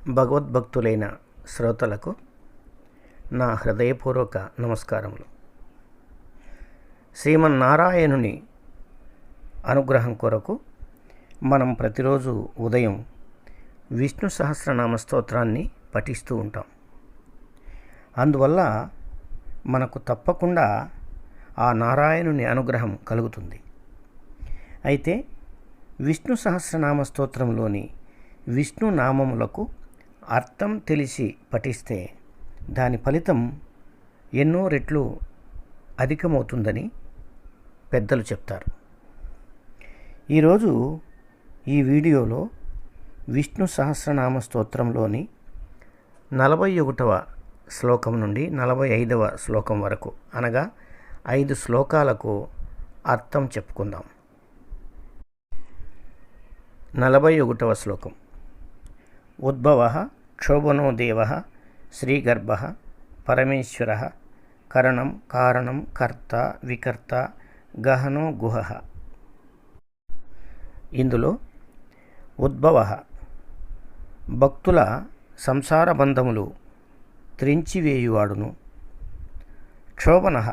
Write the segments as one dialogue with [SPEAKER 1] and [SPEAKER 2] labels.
[SPEAKER 1] భగవద్భక్తులైన శ్రోతలకు నా హృదయపూర్వక నమస్కారములు. శ్రీమన్నారాయణుని అనుగ్రహం కొరకు మనం ప్రతిరోజు ఉదయం విష్ణు సహస్రనామ స్తోత్రాన్ని పఠిస్తూ ఉంటాం. అందువల్ల మనకు తప్పకుండా ఆ నారాయణుని అనుగ్రహం కలుగుతుంది. అయితే విష్ణు సహస్రనామ స్తోత్రంలోని విష్ణు నామములకు అర్థం తెలిసి పఠిస్తే దాని ఫలితం ఎన్నో రెట్లు అధికమవుతుందని పెద్దలు చెప్తారు. ఈరోజు ఈ వీడియోలో విష్ణు సహస్రనామ స్తోత్రంలోని 41వ శ్లోకం నుండి 45వ శ్లోకం వరకు, అనగా 5 శ్లోకాలకు అర్థం చెప్పుకుందాం. 41వ శ్లోకం. ఉద్భవః క్షోభనో దేవః శ్రీగర్భః పరమేశ్వరః కరణం కారణం కర్త వికర్త గహనో గుహః. ఇందులో ఉద్భవః భక్తుల సంసార బంధములు త్రెంచివేయువాడును, క్షోభనః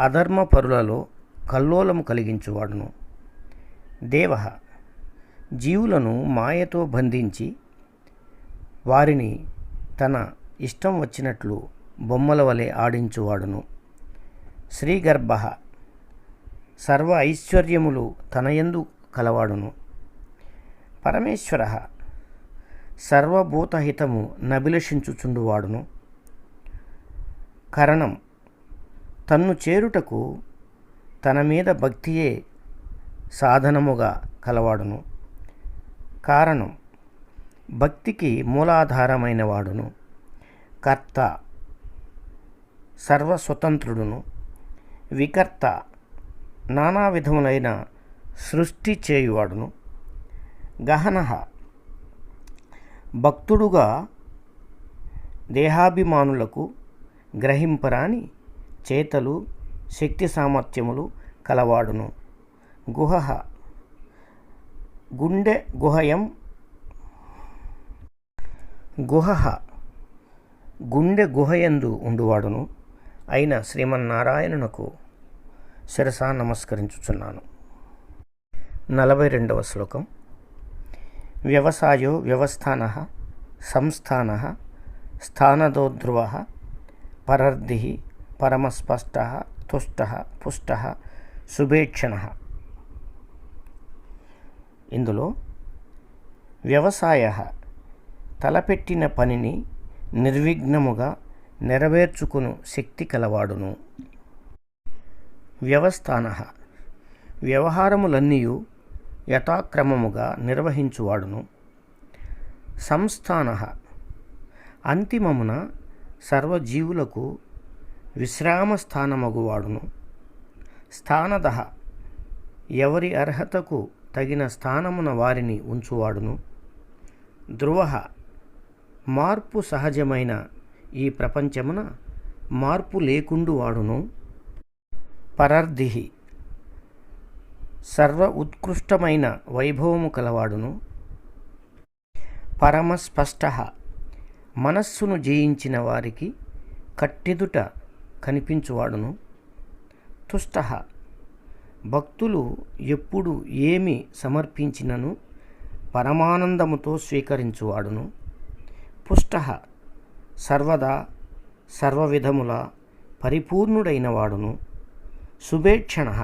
[SPEAKER 1] అధర్మపరులలో కల్లోలము కలిగించువాడును, దేవః జీవులను మాయతో బంధించి వారిని తన ఇష్టం వచ్చినట్లు బొమ్మల వలె ఆడించువాడును, శ్రీగర్భః సర్వ ఐశ్వర్యములు తనయందు కలవాడును, పరమేశ్వరః సర్వభూతహితము నభిలషించుచుండువాడును, కరణం తన్ను చేరుటకు తన మీద భక్తియే సాధనముగా కలవాడును, కారణం భక్తికి మూలాధారమైన వాడును, కర్త సర్వస్వతంత్రుడును, వికర్త నానా విధములైన సృష్టి చేయువాడును, గహనః భక్తుడుగా దేహాభిమానులకు గ్రహింపరాని చేతలు శక్తి సామర్థ్యములు కలవాడును, గుహః గుండె గుహయం గుహః గుండె గుహయందు ఉండువాడును అయిన శ్రీమన్నారాయణునకు శిరసా నమస్కరించుచున్నాను. 42వ శ్లోకం. వ్యవసాయో వ్యవస్థానః సంస్థానః స్థానదో ధ్రువః పరర్ధిః పరమస్పష్టః తుష్టః పుష్టః శుభేక్షణః. ఇందులో వ్యవసాయ తలపెట్టిన పనిని నిర్విఘ్నముగా నెరవేర్చుకును శక్తి కలవాడును, వ్యవస్థానః వ్యవహారములన్నీయు యథాక్రమముగా నిర్వహించువాడును, సంస్థానః అంతిమమున సర్వజీవులకు విశ్రామస్థానమగువాడును, స్థానదః ఎవరి అర్హతకు తగిన స్థానమున వారిని ఉంచువాడును, ధ్రువః మార్పు సహజమైన ఈ ప్రపంచమున మార్పు లేకుండు వాడును, పరర్ధిః సర్వ ఉత్కృష్టమైన వైభవము కలవాడును, పరమస్పష్టః మనస్సును జయించిన వారికి కట్టెదుట కనిపించువాడును, తుష్టః భక్తులు ఎప్పుడు ఏమి సమర్పించినను పరమానందముతో స్వీకరించువాడును, పుష్టః సర్వదా సర్వవిధముల పరిపూర్ణుడైన వాడును, శుభేక్షణః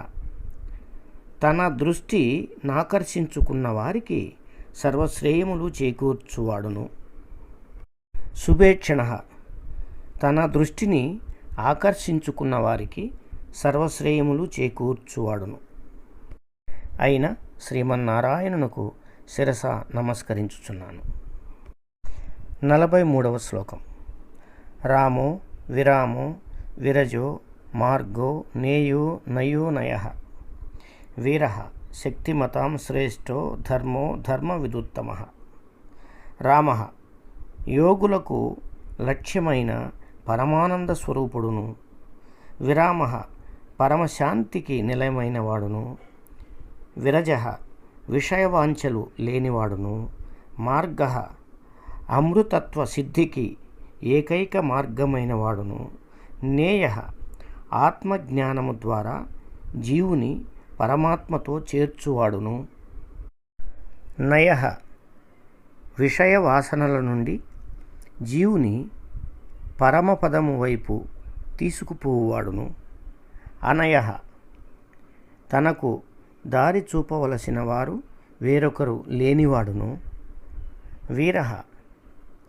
[SPEAKER 1] తన దృష్టి నాకర్షించుకున్న వారికి సర్వశ్రేయములు చేకూర్చువాడును, శుభేక్షణః తన దృష్టిని ఆకర్షించుకున్న వారికి సర్వశ్రేయములు చేకూర్చువాడును అయిన శ్రీమన్నారాయణునకు శిరస నమస్కరించుచున్నాను. 43వ శ్లోకం. రామో విరామో విరజో మార్గో నేయో నయో నయః వీరః శక్తిమతాం శ్రేష్టో ధర్మో ధర్మ విదుత్తమః. రామః యోగులకు లక్ష్యమైన పరమానంద స్వరూపుడును, విరామః పరమశాంతికి నిలయమైన వాడును, విరజః విషయవాంఛలు లేనివాడును, మార్గః అమృతత్వ సిద్ధికి ఏకైక మార్గమైన వాడును. నేయ ఆత్మజ్ఞానము ద్వారా జీవుని పరమాత్మతో చేర్చువాడును. నయ విషయ వాసనల నుండి జీవుని పరమపదము వైపు తీసుకుపోవాడును. అనయ తనకు దారి చూపవలసిన వారు వేరొకరు లేనివాడును. వీర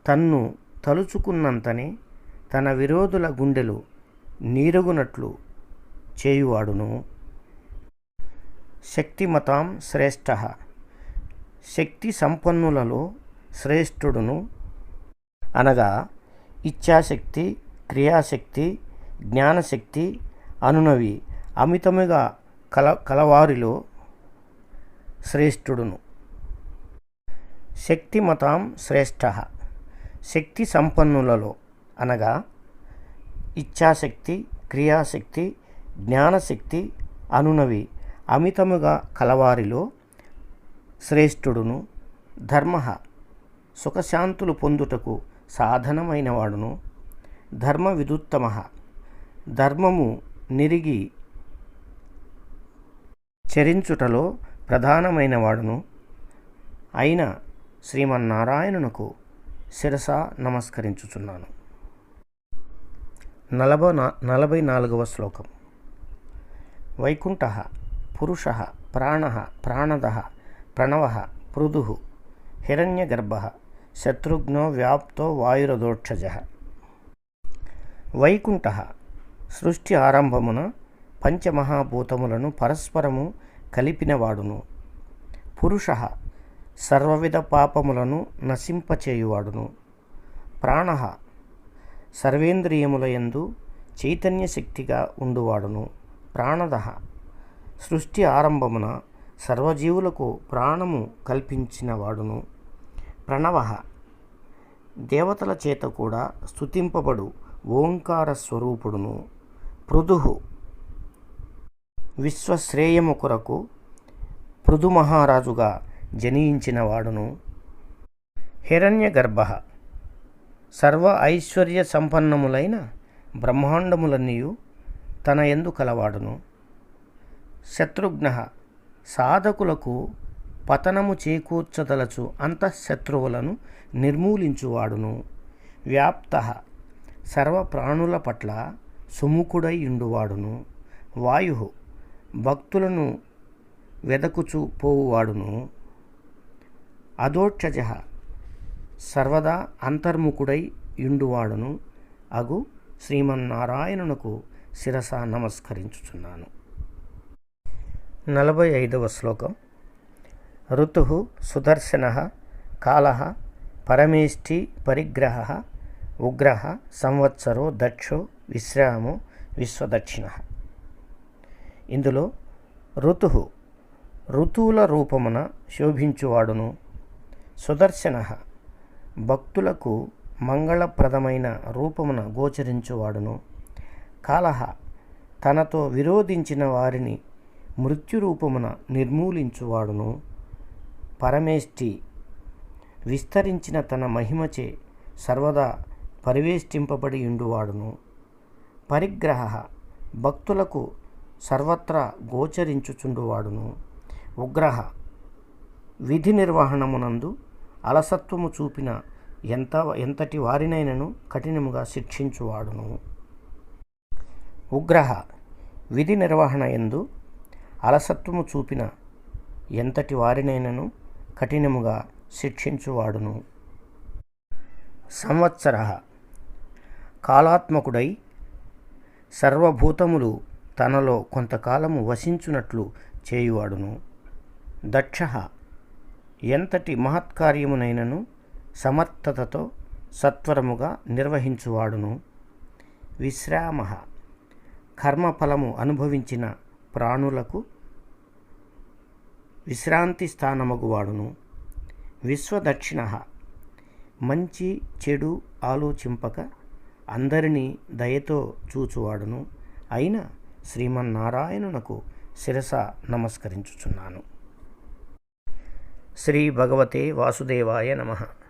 [SPEAKER 1] తన్ను తలుచుకున్నంతనే తన విరోధుల గుండెలు నీరుగునట్లు చేయువాడును. శక్తిమతాం శ్రేష్ఠ శక్తి సంపన్నులలో శ్రేష్ఠుడును. అనగా ఇచ్ఛాశక్తి, క్రియాశక్తి, జ్ఞానశక్తి అనునవి అమితముగా కలవారిలో శ్రేష్ఠుడును. శక్తిమతాం శ్రేష్ఠ శక్తి సంపన్నులలో అనగా ఇచ్ఛాశక్తి, క్రియాశక్తి, జ్ఞానశక్తి అనునవి అమితముగా కలవారిలో శ్రేష్ఠుడును. ధర్మ సుఖశాంతులు పొందుటకు సాధనమైన వాడును. ధర్మ విదుత్తమ ధర్మము నిరిగి చరించుటలో ప్రధానమైన వాడును అయిన శ్రీమన్నారాయణునకు శిరస నమస్కరించుచున్నాను. 44వ శ్లోకం. వైకుంఠ పురుష ప్రాణ ప్రాణద ప్రణవ పృథు హిరణ్యగర్భ శత్రుఘ్నో వ్యాప్తో వాయురదోక్షజ. వైకుంఠ సృష్టి ఆరంభమున పంచమహాభూతములను పరస్పరము కలిపినవాడును. పురుష సర్వవిధ పాపములను నశింపచేయువాడును. ప్రాణ సర్వేంద్రియములయందు చైతన్య శక్తిగా ఉండువాడును. ప్రాణద సృష్టి ఆరంభమున సర్వజీవులకు ప్రాణము కల్పించినవాడును. ప్రణవ దేవతల చేత కూడా స్తుతింపబడు ఓంకార స్వరూపుడును. పృథు విశ్వశ్రేయము కొరకు పృథు మహారాజుగా జనించిన వాడును. హిరణ్యగర్భ సర్వ ఐశ్వర్య సంపన్నములైన బ్రహ్మాండములన్నీయు తన యందు కలవాడును. శత్రుఘ్న సాధకులకు పతనము చేకూర్చదలచు అంతఃశత్రువులను నిర్మూలించువాడును. వ్యాప్త సర్వప్రాణుల పట్ల సుముఖుడై ఉండువాడును. వాయు భక్తులను వెదకుచు పోవువాడును. అదోక్షజ సర్వదా అంతర్ముఖుడై యుండువాడును అగు శ్రీమన్నారాయణునకు శిరస నమస్కరించుచున్నాను. 45వ శ్లోకం. ఋతు సుదర్శన కాల పరమేష్ఠి పరిగ్రహ ఉగ్ర సంవత్సరో దక్షో విశ్రామో విశ్వదక్షిణ. ఇందులో ఋతువుల రూపమున శోభించువాడును. సుదర్శన భక్తులకు మంగళప్రదమైన రూపమున గోచరించువాడును. కాలహ తనతో విరోధించిన వారిని మృత్యురూపమున నిర్మూలించువాడును. పరమేష్ఠి విస్తరించిన తన మహిమచే సర్వదా పరివేష్టింపబడి ఉండువాడును. పరిగ్రహ భక్తులకు సర్వత్రా గోచరించుచుండువాడును. ఉగ్రహ విధి నిర్వహణమునందు అలసత్వము చూపిన ఎంతటి వారినైనను కఠినముగా శిక్షించువాడును. ఉగ్రహ విధి నిర్వహణ యందు అలసత్వము చూపిన ఎంతటి వారినైనను కఠినముగా శిక్షించువాడును. సంవత్సర కాలాత్మకుడై సర్వభూతములు తనలో కొంతకాలము వసించునట్లు చేయువాడును. దక్ష ఎంతటి మహత్కార్యమునైనను సమర్థతతో సత్వరముగా నిర్వహించువాడును. విశ్రామ కర్మఫలము అనుభవించిన ప్రాణులకు విశ్రాంతి స్థానమగువాడును. విశ్వదక్షిణ మంచి చెడు ఆలోచింపక అందరినీ దయతో చూచువాడును అయిన శ్రీమన్నారాయణునకు శిరస నమస్కరించుచున్నాను. శ్రీ భగవతే వాసుదేవాయ నమః.